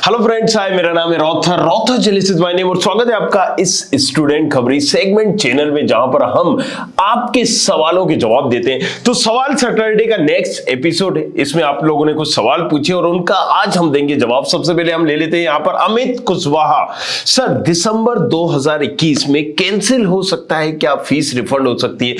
Hello friends, हाय, मेरा नाम है रॉथर जलिसिस माय नेम और स्वागत है आपका इस स्टूडेंट खबरी सेगमेंट चैनल में, जहां पर हम आपके सवालों के जवाब देते हैं। तो सवाल सैटरडे का नेक्स्ट एपिसोड है। इसमें आप लोगों ने कुछ सवाल पूछे और उनका आज हम देंगे जवाब। सबसे पहले हम ले लेते हैं यहां पर अमित कुशवाहा। सर, दिसंबर 2021 में कैंसिल हो सकता है क्या? फीस रिफंड हो सकती है?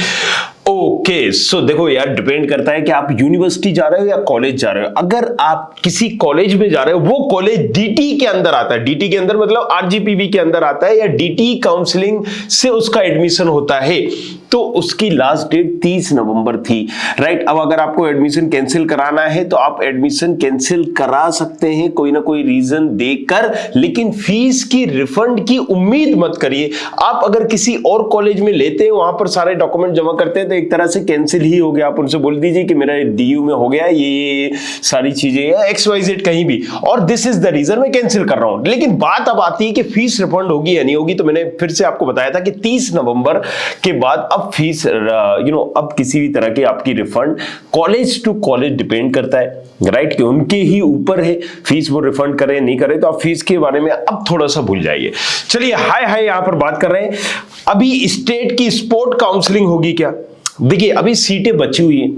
ओके, सो देखो यार, डिपेंड करता है कि आप यूनिवर्सिटी जा रहे हो या कॉलेज जा रहे हो। अगर आप किसी कॉलेज में जा रहे हो, वो कॉलेज डीटी के अंदर आता है, डीटी के अंदर मतलब आरजीपीवी के अंदर आता है, या डीटी काउंसलिंग से उसका एडमिशन होता है, तो उसकी लास्ट डेट 30 नवंबर थी, राइट। अब अगर आपको एडमिशन कैंसिल कराना है तो आप एडमिशन कैंसिल करा सकते हैं कोई ना कोई रीजन देकर, लेकिन फीस की रिफंड की उम्मीद मत करिए। आप अगर किसी और कॉलेज में लेते हैं, वहां पर सारे डॉक्यूमेंट जमा करते हैं, तो एक तरह से कैंसिल ही हो गया। आप उनसे बोल दीजिए कि मेरा डीयू में हो गया ये सारी चीजें, या XYZ कहीं भी, और दिस इज द रीजन मैं कैंसिल कर रहा हूं। लेकिन बात अब आती है कि फीस रिफंड होगी या नहीं होगी। तो मैंने फिर से आपको बताया था कि 30 नवंबर के बाद अब फीस अब किसी भी तरह की आपकी refund college to college depend करता है, राइट, कि उनके ही ऊपर है फीस वो रिफंड करें नहीं करें। तो आप फीस के बारे में अब थोड़ा सा भूल जाइए। चलिए, हाय यहां पर बात कर रहे हैं, अभी स्टेट की स्पोर्ट काउंसलिंग होगी क्या? देखिए, अभी सीटें बची हुई हैं,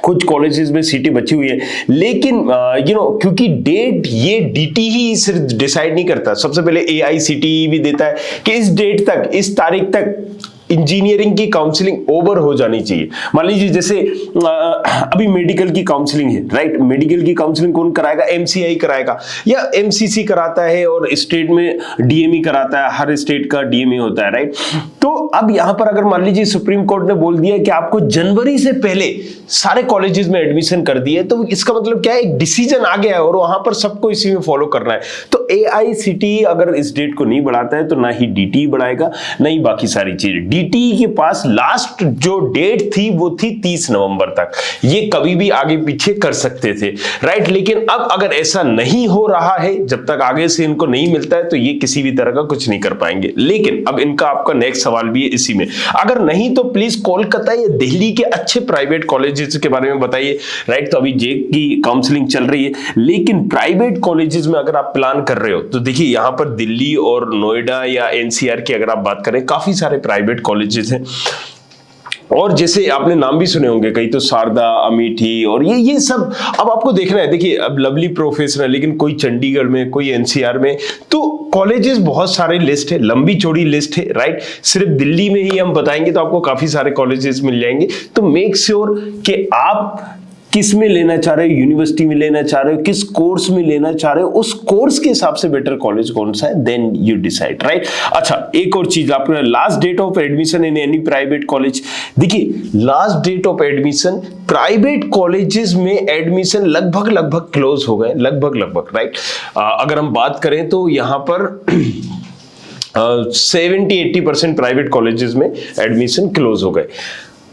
कुछ कॉलेजेस में सीटें बची हुई है, लेकिन क्योंकि डेट ये डीटी ही सिर्फ डिसाइड नहीं करता। सबसे पहले AICTE भी देता है कि इस डेट तक, इस तारीख तक इंजीनियरिंग की काउंसलिंग ओवर हो जानी चाहिए। मान लीजिए जैसे अभी मेडिकल की काउंसलिंग है, राइट। मेडिकल की काउंसलिंग कौन कराएगा? MCI कराएगा या MCC कराता है, और स्टेट में DME कराता है। हर स्टेट का DME होता है, राइट। तो अब यहां पर अगर मान लीजिए सुप्रीम कोर्ट ने बोल दिया कि आपको जनवरी से पहले सारे कॉलेजेस में एडमिशन कर दिए, तो इसका मतलब क्या है? एक डिसीजन आ गया है और वहां पर सबको इसी में फॉलो करना है। तो AICTE अगर इस डेट को नहीं बढ़ाता है तो ना ही DTE बढ़ाएगा, ना ही बाकी सारी चीजें। DTE के पास लास्ट जो डेट थी वो थी 30 नवंबर तक। ये कभी भी आगे पीछे कर सकते थे, राइट। लेकिन अब अगर ऐसा नहीं हो रहा है, जब तक आगे से इनको नहीं मिलता है, तो ये किसी भी तरह का कुछ नहीं कर पाएंगे। लेकिन अब इनका आपका नेक्स्ट सवाल भी है इसी में। अगर नहीं तो प्लीज कोलकाता या दिल्ली के अच्छे प्राइवेट कॉलेजेस के बारे में बताइए, राइट। तो अभी जेक की काउंसलिंग चल रही है, लेकिन प्राइवेट कॉलेजेस में अगर आप प्लान कर रहे हो तो देखिए, यहां पर दिल्ली और नोएडा या NCR की अगर आप बात करें, काफी सारे प्राइवेट कॉलेजेस हैं। और जैसे आपने नाम भी सुने होंगे कई, तो शारदा, अमेठी, और ये सब अब आपको देखना है। देखिए, अब लवली प्रोफेशनल, लेकिन कोई चंडीगढ़ में, कोई NCR में, तो कॉलेजेस बहुत सारे लिस्ट है, लंबी चौड़ी लिस्ट है, राइट। सिर्फ दिल्ली में ही हम बताएंगे तो आपको काफी सारे कॉलेजेस मिल जाएंगे। तो मेक श्योर कि आप किस में लेना चाह रहे हो, यूनिवर्सिटी में लेना चाह रहे हो, किस कोर्स में लेना चाह रहे हो, उस कोर्स के हिसाब से बेटर कॉलेज कौन सा है, देन यू डिसाइड, राइट। अच्छा, एक और चीज, आपको last date of admission in any private college. देखिए, last date of admission private colleges में एडमिशन लगभग क्लोज हो गए, लगभग, राइट। अगर हम बात करें तो यहां पर 70-80% प्राइवेट कॉलेजेस में एडमिशन क्लोज हो गए।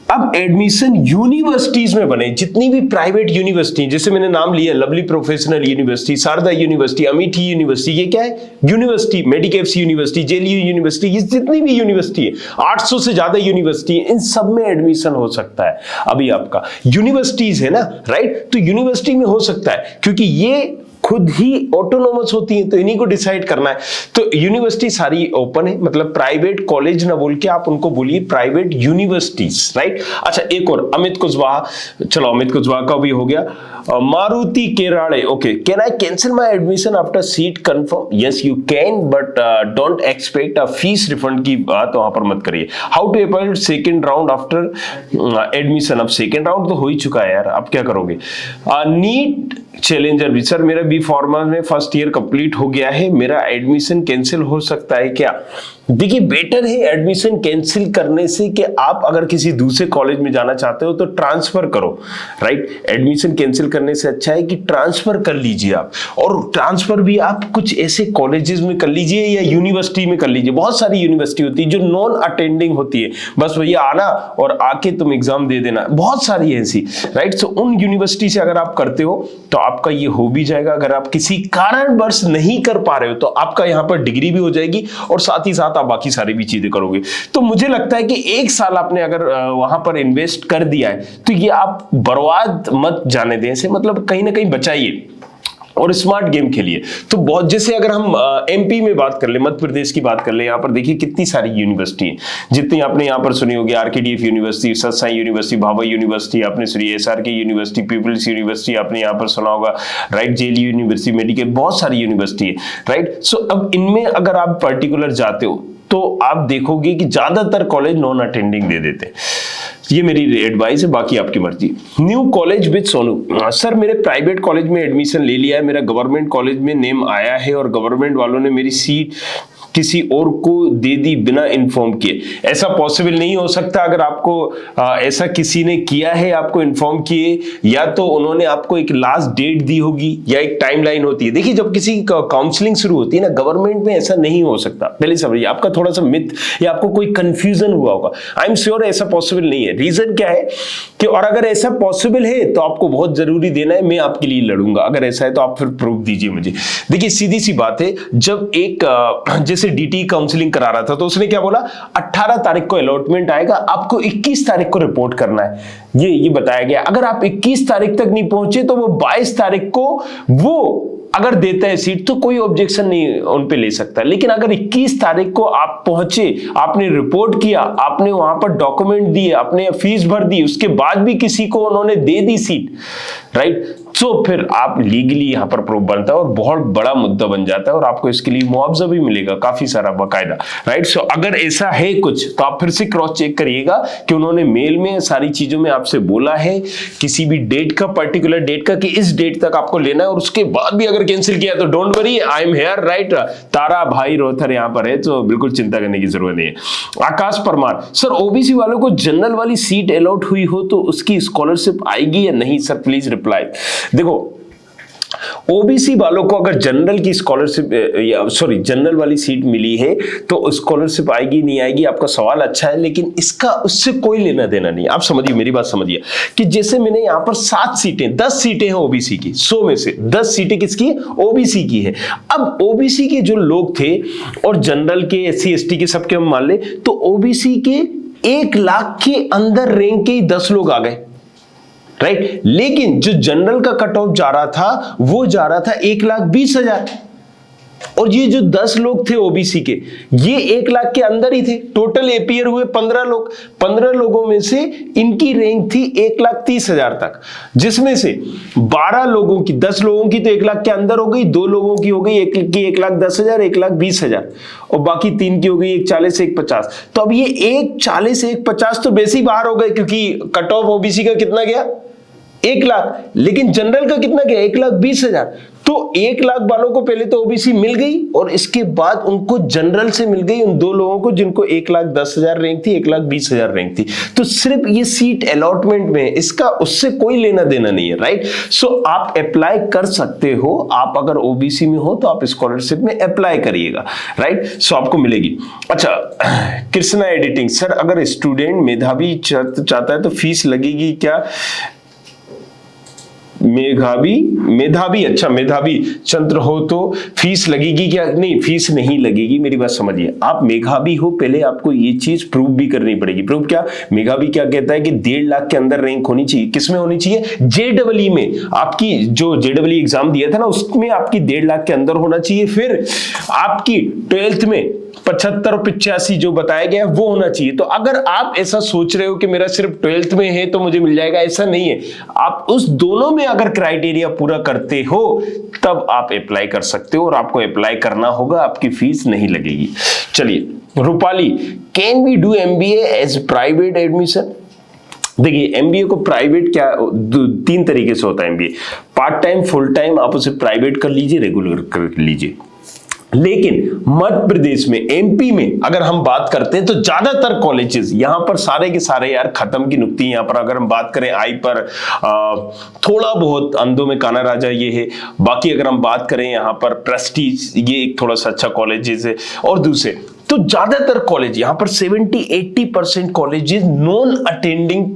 अब एडमिशन यूनिवर्सिटीज में बने, जितनी भी प्राइवेट यूनिवर्सिटी, जैसे मैंने नाम लिया, Lovely Professional University, Sharda University, Amethi University, ये क्या है? University. Medicaps University, JLU University, ये जितनी भी यूनिवर्सिटी है, 800 से ज्यादा यूनिवर्सिटी है, इन सब में एडमिशन हो सकता है। अभी आपका यूनिवर्सिटीज है ना, राइट। तो यूनिवर्सिटी में हो सकता है, क्योंकि ये खुद ही ऑटोनोमस होती है, तो इन्हीं को डिसाइड करना है। तो यूनिवर्सिटी सारी ओपन है, मतलब प्राइवेट कॉलेज ना बोल के आप उनको बोलिए प्राइवेट यूनिवर्सिटीज, राइट। अच्छा, एक और अमित कुशवाहा, चलो अमित कुशवाहा का भी हो गया। Maruti Kerade, okay, can I cancel my admission after seat confirm? Yes you can, but don't expect a fees refund की बात वहां पर मत करिए। How to appeal second round after admission? अब सेकंड राउंड तो हो ही चुका है यार, अब क्या करोगे? नीट चैलेंजर भी, सर मेरा B फॉर्मा में फर्स्ट ईयर कंप्लीट हो गया है, मेरा एडमिशन कैंसिल हो सकता है क्या? देखिए, बेटर है एडमिशन कैंसिल करने से कि आप अगर किसी दूसरे कॉलेज में जाना चाहते हो तो ट्रांसफर करो, राइट। एडमिशन कैंसिल करने से अच्छा है कि ट्रांसफर कर लीजिए आप, और ट्रांसफर भी आप कुछ ऐसे कॉलेजेस में कर लीजिए या यूनिवर्सिटी में कर लीजिए। बहुत सारी यूनिवर्सिटी होती है जो नॉन अटेंडिंग होती है, बस भैया आना और आके तुम एग्जाम दे देना, बहुत सारी ऐसी, राइट। सो उन यूनिवर्सिटी से अगर आप करते हो तो आपका ये हो भी जाएगा। अगर आप किसी कारणवश नहीं कर पा रहे हो तो आपका यहाँ पर डिग्री भी हो जाएगी और साथ ही साथ आप बाकी सारी भी चीजें करोगे। तो मुझे लगता है कि एक साल आपने अगर वहां पर इन्वेस्ट कर दिया है तो ये आप बर्बाद मत जाने दें, से मतलब कहीं ना कहीं बचाइए। और स्मार्ट गेम खेलिए। तो बहुत, जैसे अगर हम एमपी में बात कर ले, मध्य प्रदेश की बात कर ले, यहाँ पर देखिए कितनी सारी यूनिवर्सिटी है, जितनी आपने यहाँ पर सुनी होगी, RKDF university, Satsai university, Bhabha university आपने सुनी, एसआरके यूनिवर्सिटी, पीपल्स यूनिवर्सिटी आपने यहाँ पर सुना होगा, राइट, जेएलयू यूनिवर्सिटी, मेडिकल, बहुत सारी यूनिवर्सिटी है, राइट। सो अब इनमें अगर आप पर्टिकुलर जाते हो तो आप देखोगे कि ज्यादातर कॉलेज नॉन अटेंडिंग दे देते हैं। ये मेरी एडवाइस है, बाकी आपकी मर्जी। New college with Sonu, sir मेरे प्राइवेट कॉलेज में एडमिशन ले लिया है, मेरा गवर्नमेंट कॉलेज में नेम आया है और गवर्नमेंट वालों ने मेरी सीट किसी और को दे दी बिना इन्फॉर्म किए। ऐसा पॉसिबल नहीं हो सकता। अगर आपको ऐसा किसी ने किया है, आपको इन्फॉर्म किए, या तो उन्होंने आपको एक लास्ट डेट दी होगी या एक टाइमलाइन होती है। देखिए जब किसी काउंसलिंग शुरू होती है ना, गवर्नमेंट में ऐसा नहीं हो सकता, पहले समझिए। आपका थोड़ा सा मिथ या आपको कोई कंफ्यूजन हुआ होगा, आई एम श्योर ऐसा पॉसिबल नहीं है। रीजन क्या है कि, और अगर ऐसा पॉसिबल है तो आपको बहुत जरूरी देना है, मैं आपके लिए लड़ूंगा। अगर ऐसा है तो आप फिर प्रूफ दीजिए मुझे। देखिए सीधी सी बात है, जब एक जैसे डीटी काउंसलिंग करा रहा था तो उसने क्या बोला, 18 तारीख को अलॉटमेंट आएगा, आपको 21 तारीख को रिपोर्ट करना है, ये बताया गया। अगर आप 21 तारीख तक नहीं पहुंचे तो वो 22 तारीख को वो अगर देता है सीट तो कोई ऑब्जेक्शन नहीं उन पे ले सकता। लेकिन अगर 21 तारीख को आप पहुंचे, आपने रिपोर्ट किया, आपने वहां पर डॉक्यूमेंट दिए, आपने फीस भर दी, उसके बाद भी किसी को उन्होंने दे दी सीट, राइट, तो फिर आप लीगली यहां पर प्रूफ बनता है और बहुत बड़ा मुद्दा बन जाता है और आपको इसके लिए मुआवजा भी मिलेगा काफी सारा बाकायदा, राइट। सो अगर ऐसा है कुछ तो आप फिर से क्रॉस चेक करिएगा कि उन्होंने मेल में सारी चीजों में आपसे बोला है किसी भी डेट का, पर्टिकुलर डेट का, कि इस डेट तक आपको लेना है, और उसके बाद भी अगर कैंसिल किया तो don't worry, I am here, right. तारा भाई रोथर यहां पर है, तो बिल्कुल चिंता करने की जरूरत नहीं है। आकाश परमार, सर ओबीसी वालों को जनरल वाली सीट अलॉट हुई हो तो उसकी स्कॉलरशिप आएगी या नहीं? Sir please reply. देखो ओबीसी वालों को अगर जनरल की स्कॉलरशिप जनरल वाली सीट मिली है तो स्कॉलरशिप आएगी नहीं आएगी, आपका सवाल अच्छा है, लेकिन इसका उससे कोई लेना देना नहीं। आप समझिए, मेरी बात समझिए कि जैसे मैंने यहां पर 7 सीटें, 10 सीटें हैं ओबीसी की, 100 में से 10 सीटें किसकी? ओबीसी की है। अब ओबीसी के जो लोग थे और जनरल के, एससी एसटी के, सबके हम मान ले तो ओबीसी के 1 लाख के अंदर रैंक के 10 लोग आ गए, राइट। लेकिन जो जनरल का कट ऑफ जा रहा था वो जा रहा था 1,20,000, और ये जो 10 लोग थे ओबीसी के, ये 1 लाख के अंदर ही थे। टोटल एपीयर हुए 15 लोग, 15 लोगों में से इनकी रैंक थी 1,30,000 तक, जिसमें से 12 लोगों की, 10 लोगों की तो 1 लाख के अंदर हो गई, 2 लोगों की हो गई 1,10,000, 1,20,000, और बाकी 3 की हो गई 1,40,000, 1,50,000। तो अब ये 1,40,000, 1,50,000 तो वैसे ही बाहर हो गए, क्योंकि कट ऑफ ओबीसी का कितना गया? 1 लाख, लेकिन जनरल का कितना गया? 1,20,000। तो 1 लाख वालों को पहले तो ओबीसी मिल गई और इसके बाद उनको जनरल से मिल गई उन 2 लोगों को जिनको 1,10,000 रैंक थी, 1,20,000 रैंक थी। तो सिर्फ ये सीट अलॉटमेंट में, इसका उससे कोई लेना देना नहीं है, राइट। सो आप अप्लाई कर सकते हो, आप अगर ओबीसी में हो तो आप स्कॉलरशिप में अप्लाई करिएगा, राइट। सो आपको मिलेगी। अच्छा, कृष्णा एडिटिंग, सर अगर स्टूडेंट मेधावी चाहता है तो फीस लगेगी क्या? मेधावी, अच्छा मेधावी छात्र हो तो फीस लगेगी क्या? नहीं, फीस नहीं लगेगी। मेरी बात समझिए, आप मेधावी हो, पहले आपको ये चीज प्रूव भी करनी पड़ेगी। प्रूव क्या? मेधावी क्या कहता है कि 1.5 लाख के अंदर रैंक होनी चाहिए। किसमें होनी चाहिए? जेडब्ल्यू में। आपकी जो जेडब्ल्यू एग्जाम दिया था ना, उसमें आपकी 1.5 लाख के अंदर होना चाहिए। फिर आपकी 12th में 75 और 85 जो बताया गया वो होना चाहिए। तो अगर आप ऐसा सोच रहे हो कि मेरा सिर्फ 12th में है तो मुझे मिल जाएगा, ऐसा नहीं है। आप उस दोनों में अगर क्राइटेरिया पूरा करते हो तब आप अप्लाई कर सकते हो, और आपको अप्लाई करना होगा, आपकी फीस नहीं लगेगी। चलिए Rupali, can we do MBA as private admission? देखिए एमबीए को प्राइवेट क्या 3 तरीके से होता है MBA, part time, full time. आप उसे प्राइवेट कर लीजिए, रेगुलर कर लीजिए। लेकिन मध्य प्रदेश में, एमपी में अगर हम बात करते हैं तो ज्यादातर कॉलेजेस यहां पर सारे के सारे यार खत्म की नुक्ती। यहां पर अगर हम बात करें आई पर थोड़ा बहुत अंधों में काना राजा ये है, बाकी अगर हम बात करें यहां पर प्रेस्टीज, ये एक थोड़ा सा अच्छा कॉलेजेस है, और दूसरे तो ज्यादातर कॉलेज यहां पर 70-80% कॉलेजेस नॉन अटेंडिंग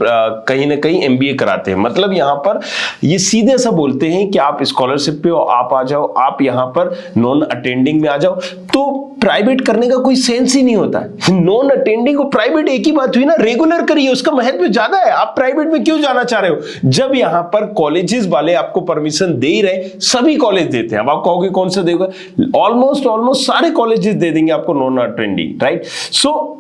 कहीं ना कहीं एमबीए कराते हैं। मतलब यहां पर ये सीधे सा बोलते हैं कि आप स्कॉलरशिप पे हो, आप आ जाओ, आप यहां पर नॉन अटेंडिंग में आ जाओ। तो प्राइवेट करने का कोई सेंस ही नहीं होता है। नॉन अटेंडिंग और प्राइवेट एक ही बात हुई ना, रेगुलर करिए, उसका महत्व ज्यादा है। आप प्राइवेट में क्यों जाना चाह रहे हो जब यहां पर कॉलेजेस वाले आपको परमिशन दे ही रहे, सभी कॉलेज देते हैं। अब आप कहोगे कौन सा देगा, ऑलमोस्ट सारे कॉलेजेस दे देंगे आपको नॉन अटेंडिंग, राइट। सो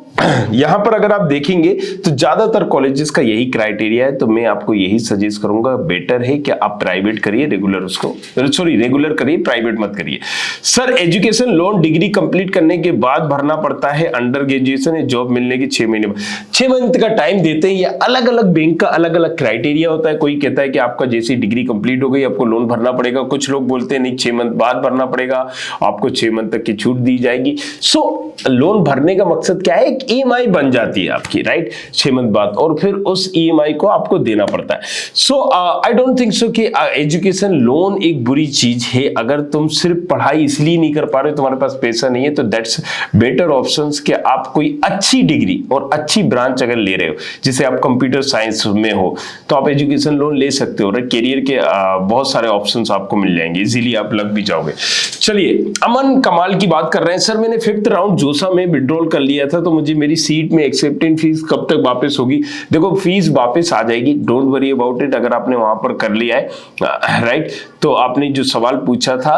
यहां पर अगर आप देखेंगे तो ज्यादातर कॉलेजेस का यही क्राइटेरिया है, तो मैं आपको यही सजेस्ट करूंगा, बेटर है कि आप प्राइवेट करिए, रेगुलर करिए, प्राइवेट मत करिए। Sir education loan degree complete करने के बाद भरना पड़ता है, अंडर ग्रेजुएशन या जॉब मिलने के 6 महीने बाद? 6 मंथ का टाइम देते हैं। ये अलग अलग बैंक का अलग अलग क्राइटेरिया होता है। कोई कहता है कि आपका जैसी डिग्री कंप्लीट हो गई आपको लोन भरना पड़ेगा, कुछ लोग बोलते हैं नहीं 6 मंथ बाद भरना पड़ेगा, आपको 6 मंथ तक की छूट दी जाएगी। सो लोन भरने का मकसद क्या है, ईएमआई बन जाती है आपकी, राइट, 6 मंथ बाद, और फिर उस ईएमआई को आपको देना पड़ता है। सो आई डोंट थिंक सो कि एजुकेशन लोन एक बुरी चीज है। अगर तुम सिर्फ पढ़ाई इसलिए नहीं कर पा रहे हो, तुम्हारे पास पैसा नहीं है, तो दैट्स बेटर ऑप्शंस कि आप कोई अच्छी डिग्री और अच्छी ब्रांच अगर ले रहे हो, जैसे आप कंप्यूटर साइंस में हो, तो आप एजुकेशन लोन ले सकते हो। करियर के बहुत सारे ऑप्शंस आपको मिल जाएंगे, इजीली आप लग भी जाओगे। चलिए अमन कमाल की बात कर रहे हैं, सर मैंने 5th राउंड जोसा में विड्रॉल कर लिया था, तो मुझे मेरी सीट में एक्सेप्टेंस फीस कब तक वापस होगी? देखो फीस वापस आ जाएगी, डोंट वरी अबाउट इट। अगर आपने वहां पर कर लिया है, राइट, तो आपने जो सवाल पूछा था,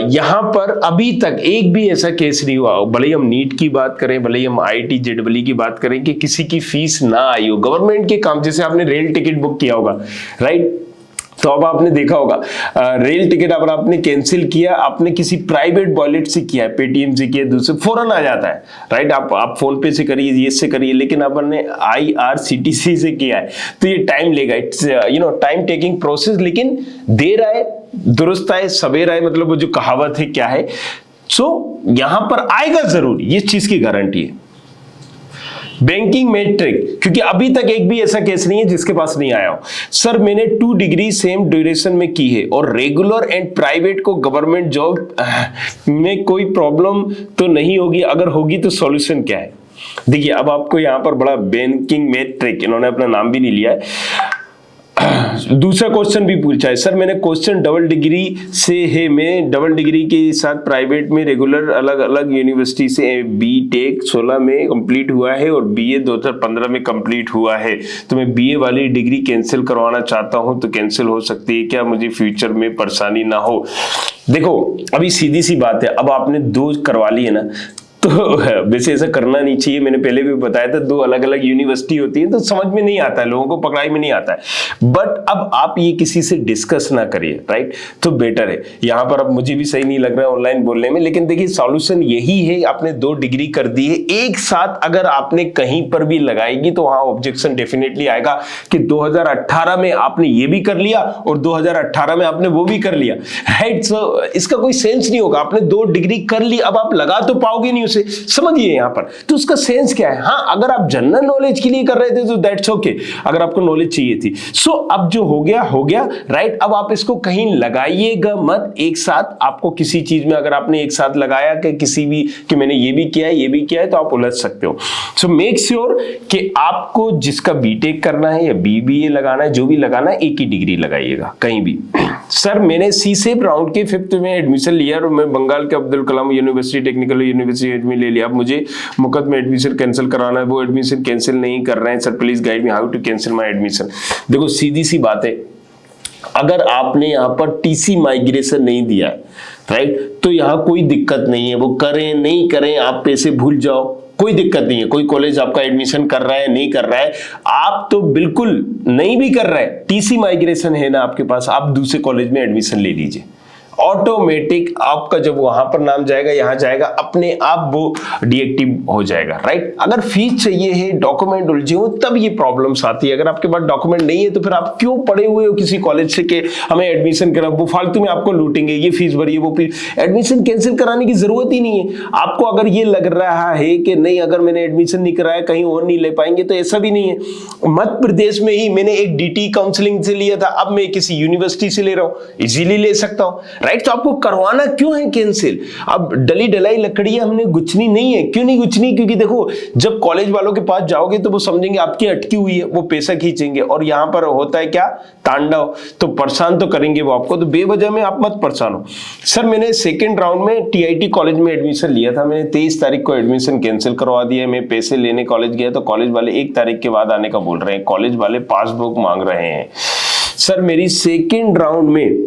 यहां पर अभी तक एक भी ऐसा केस नहीं हुआ, भले ही हम नीट की बात करें, भले ही हम IIT JEE की बात करें, कि किसी की फीस ना आई हो। गवर्नमेंट के काम, जैसे आपने रेल टिकट बुक किया होगा, राइट, तो अब आपने देखा होगा रेल टिकट अगर आपने कैंसिल किया, आपने किसी प्राइवेट वॉलेट से किया है, पेटीएम से किया, दूसरे फौरन आ जाता है, राइट। आप फोन पे से करिए, ये से करिए, लेकिन आपने IRCTC से किया है तो ये टाइम लेगा। इट्स टाइम टेकिंग प्रोसेस, लेकिन देर आए दुरुस्त आए, सवेर आए, मतलब वो जो कहावत है क्या है। सो यहां पर आएगा जरूर, ये चीज की गारंटी है। बैंकिंग में ट्रिक, क्योंकि अभी तक एक भी ऐसा केस नहीं है जिसके पास नहीं आया हो। सर मैंने 2 डिग्री सेम ड्यूरेशन में की है और रेगुलर एंड प्राइवेट को गवर्नमेंट जॉब में कोई प्रॉब्लम तो नहीं होगी, अगर होगी तो सॉल्यूशन क्या है? देखिए अब आपको यहां पर बड़ा बैंकिंग में ट्रिक, इन्होंने अपना नाम भी नहीं लिया है। दूसरा क्वेश्चन भी पूछा है, सर मैंने क्वेश्चन डबल डिग्री से है, मैं डबल डिग्री के साथ प्राइवेट में रेगुलर अलग अलग यूनिवर्सिटी से BTech 16 में कंप्लीट हुआ है और BA 2015 में कंप्लीट हुआ है, तो मैं BA वाली डिग्री कैंसिल करवाना चाहता हूं, तो कैंसिल हो सकती है क्या? मुझे फ्यूचर में परेशानी ना हो। देखो अभी सीधी सी बात है, अब आपने 2 करवा ली है ना, तो वैसे ऐसा करना नहीं चाहिए। मैंने पहले भी बताया था 2 अलग अलग यूनिवर्सिटी होती है, तो समझ में नहीं आता है, लोगों को पकड़ाई में नहीं आता है। बट अब आप ये किसी से डिस्कस ना करिए, राइट, तो बेटर है। यहां पर अब मुझे भी सही नहीं लग रहा है ऑनलाइन बोलने में, लेकिन देखिए सॉल्यूशन यही है, आपने 2 डिग्री कर दी है एक साथ, अगर आपने कहीं पर भी लगाएगी तो वहां ऑब्जेक्शन डेफिनेटली आएगा कि 2018 में आपने ये भी कर लिया और 2018 में आपने वो भी कर लिया, राइट। सो इसका कोई सेंस नहीं होगा। आपने 2 डिग्री कर ली, अब आप लगा तो पाओगे नहीं, समझिए यहां पर, तो उसका सेंस क्या है? हाँ अगर आप जनरल नॉलेज के लिए कर रहे थे तो दैट्स ओके, अगर आपको नॉलेज चाहिए थी। सो अब जो हो गया, राइट। अब आप इसको कहीं लगाइएगा मत एक साथ। आपको किसी चीज में अगर आपने एक साथ लगाया कि किसी भी कि मैंने ये भी किया है ये भी किया है, तो आप उलझ सकते हो। सो मेक श्योर कि आपको जिसका BTech करना है या BBA लगाना है, जो भी लगाना है, एक ही डिग्री लगाइएगा कहीं भी। सर मैंने CSEP राउंड के 5th में एडमिशन लिया और मैं बंगाल के Abdul Kalam university technical university में ले लिया। अब मुझे मुकद में एडमिशन कैंसिल कराना है, वो एडमिशन कैंसिल नहीं कर रहे हैं, sir please guide me how to cancel my admission. देखो सीधी सी बात है, अगर आपने यहाँ पर TC माइग्रेशन नहीं दिया, राइट, तो यहाँ कोई दिक्कत नहीं है। वो करें नहीं करें, आप पैसे भूल जाओ, कोई दिक्कत नहीं है। कोई कॉलेज आपका एडमिशन कर रहा है नहीं कर रहा है, आप तो बिल्कुल नहीं भी कर रहे हैं, TC माइग्रेशन है ना आपके पास, आप दूसरे कॉलेज में एडमिशन ले लीजिए। ऑटोमेटिक आपका जब वहां पर नाम जाएगा, यहां जाएगा, अपने आप वो डीएक्टिव हो जाएगा, राइट। अगर फीस चाहिए है, डॉक्यूमेंट उलझे हो, तब ये प्रॉब्लम्स आती है। अगर आपके पास डॉक्यूमेंट नहीं है तो फिर आप क्यों पड़े हुए हो किसी कॉलेज से कि हमें एडमिशन करा, वो फालतू में आपको लूटेंगे, ये फीस भरिए वो फीस। एडमिशन कैंसिल कराने की जरूरत ही नहीं है आपको। अगर ये लग रहा है कि नहीं अगर मैंने एडमिशन नहीं कराया कहीं और नहीं ले पाएंगे, तो ऐसा भी नहीं है। मध्य प्रदेश में ही मैंने एक DT काउंसलिंग से लिया था, अब मैं किसी यूनिवर्सिटी से ले रहा हूं, इजीली ले सकता हूं, राइट। तो आपको करवाना क्यों है कैंसिल? अब डली डलाई लकड़ियां हमने गुछनी नहीं है। क्यों नहीं गुछनी? क्योंकि देखो जब कॉलेज वालों के पास जाओगे तो वो समझेंगे आपकी अटकी हुई है, वो पैसा खींचेंगे, और यहाँ पर होता है क्या, तांडव। तो परेशान तो करेंगे वो आपको, तो बेवजह में आप मत परेशान हो। सर मैंने सेकेंड राउंड में टीआईटी कॉलेज में एडमिशन लिया था, मैंने 23 तारीख को एडमिशन कैंसिल करवा दिया। मैं पैसे लेने कॉलेज गया तो कॉलेज वाले 1 तारीख के बाद आने का बोल रहे हैं, कॉलेज वाले पासबुक मांग रहे हैं। सर मेरी सेकेंड राउंड में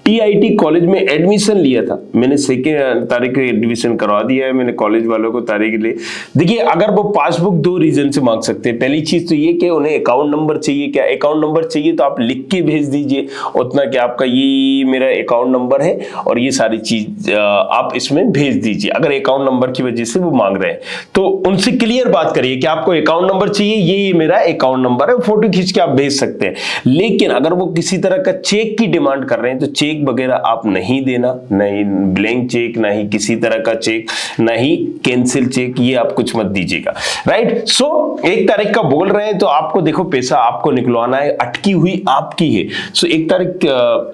टीआईटी कॉलेज में एडमिशन लिया था, मैंने 2 तारीख को एडमिशन करवा दिया है, मैंने कॉलेज वालों को तारीख ले। देखिए अगर वो पासबुक 2 रीजन से मांग सकते हैं। पहली चीज तो ये कि उन्हें अकाउंट नंबर चाहिए। क्या अकाउंट नंबर चाहिए? तो आप लिख के भेज दीजिए उतना कि आपका ये मेरा अकाउंट नंबर है और ये सारी चीज आप इसमें भेज दीजिए। अगर अकाउंट नंबर की वजह से वो मांग रहे हैं तो उनसे क्लियर बात करिए कि आपको अकाउंट नंबर चाहिए, ये मेरा अकाउंट नंबर है, फोटो खींच के आप भेज सकते हैं। लेकिन अगर वो किसी तरह का चेक की डिमांड कर रहे हैं तो चेक वगैरह आप नहीं देना, नहीं ब्लैंक चेक, नहीं किसी तरह का चेक, नहीं कैंसिल चेक, ये आप कुछ मत दीजिएगा, राइट। सो 1 तारीख का बोल रहे हैं तो आपको देखो पैसा आपको निकलवाना है, अटकी हुई आपकी है। सो 1 तारीख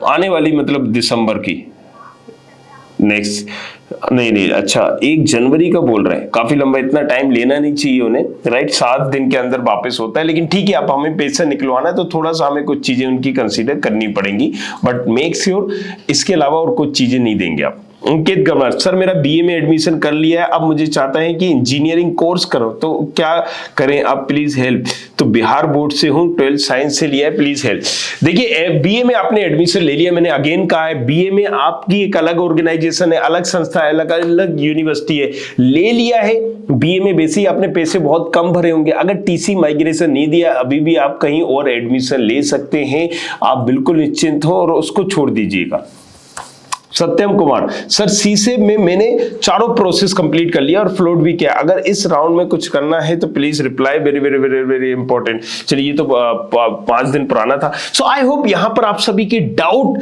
आने वाली मतलब दिसंबर की, नेक्स्ट नहीं अच्छा 1 जनवरी का बोल रहे हैं, काफी लंबा, इतना टाइम लेना नहीं चाहिए उन्हें, राइट। 7 दिन के अंदर वापस होता है, लेकिन ठीक है आप हमें पैसा निकलवाना है तो थोड़ा सा हमें कुछ चीजें उनकी कंसीडर करनी पड़ेंगी, बट मेक श्योर इसके अलावा और कुछ चीजें नहीं देंगे आप। अंकित गवर्नर, सर मेरा बीए में एडमिशन कर लिया है, अब मुझे चाहता है कि इंजीनियरिंग कोर्स करो, तो क्या करें आप प्लीज हेल्प। तो बिहार बोर्ड से हूं, 12th साइंस से लिया है, प्लीज हेल्प। देखिए बीए में आपने एडमिशन ले लिया, मैंने अगेन कहा है बीए में आपकी एक अलग ऑर्गेनाइजेशन है, अलग संस्था है, अलग अलग यूनिवर्सिटी है, ले लिया है। बीए में बेसिक आपने पैसे बहुत कम भरे होंगे, अगर टीसी माइग्रेशन नहीं दिया अभी भी आप कहीं और एडमिशन ले सकते हैं, आप बिल्कुल निश्चिंत हो और उसको छोड़ दीजिएगा। सत्यम कुमार, सर सीसे में मैंने चारों प्रोसेस कंप्लीट कर लिया और फ्लोट भी किया, अगर इस राउंड में कुछ करना है तो please reply, very very very very important. चलिए ये तो 5 दिन पुराना था। सो आई होप यहाँ पर आप सभी के डाउट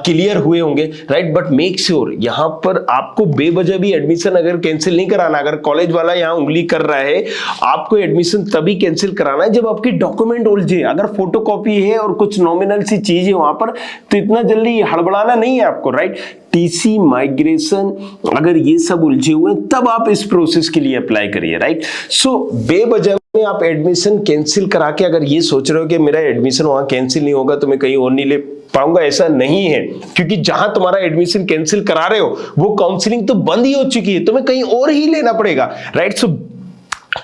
क्लियर हुए होंगे, राइट। बट मेक श्योर यहाँ पर आपको बेवजह भी एडमिशन अगर कैंसिल नहीं कराना, अगर कॉलेज वाला यहाँ उंगली कर रहा है, आपको एडमिशन तभी कैंसिल कराना है जब आपकी डॉक्यूमेंट उलझे। अगर फोटो कॉपी है और कुछ नॉमिनल सी चीज है वहां पर तो इतना जल्दी हड़बड़ाना नहीं है आपको, राइट। टीसी माइग्रेशन अगर ये सब उलझे हुए तब आप इस प्रोसेस के लिए अप्लाई करिए, राइट। सो बेवजह में आप एडमिशन कैंसिल करा के अगर ये सोच रहे हो कि मेरा एडमिशन वहां कैंसिल नहीं होगा तो मैं कहीं और नहीं ले पाऊंगा, ऐसा नहीं है। क्योंकि जहां तुम्हारा एडमिशन कैंसिल करा रहे हो वो काउंसलिंग तो बंद ही हो चुकी है, तुम्हें कहीं और ही लेना पड़ेगा, राइट। सो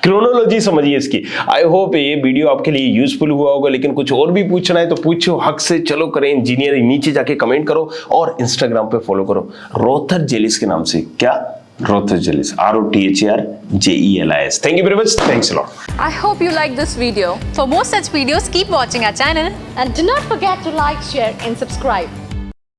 क्रोनोलॉजी समझिए इसकी। आई होप ये वीडियो आपके लिए यूजफुल हुआ होगा, लेकिन कुछ और भी पूछना है तो पूछो हक से। चलो करें इंजीनियरिंग, नीचे जाके कमेंट करो और इंस्टाग्राम पे फॉलो करो रोथर जेलिस के नाम से। क्या? रोथर जेलिस, ROTHRJELIS। Thank you very much. Thanks a lot. I hope you like this video. For more such videos, keep watching our channel and do not forget to like, share and subscribe.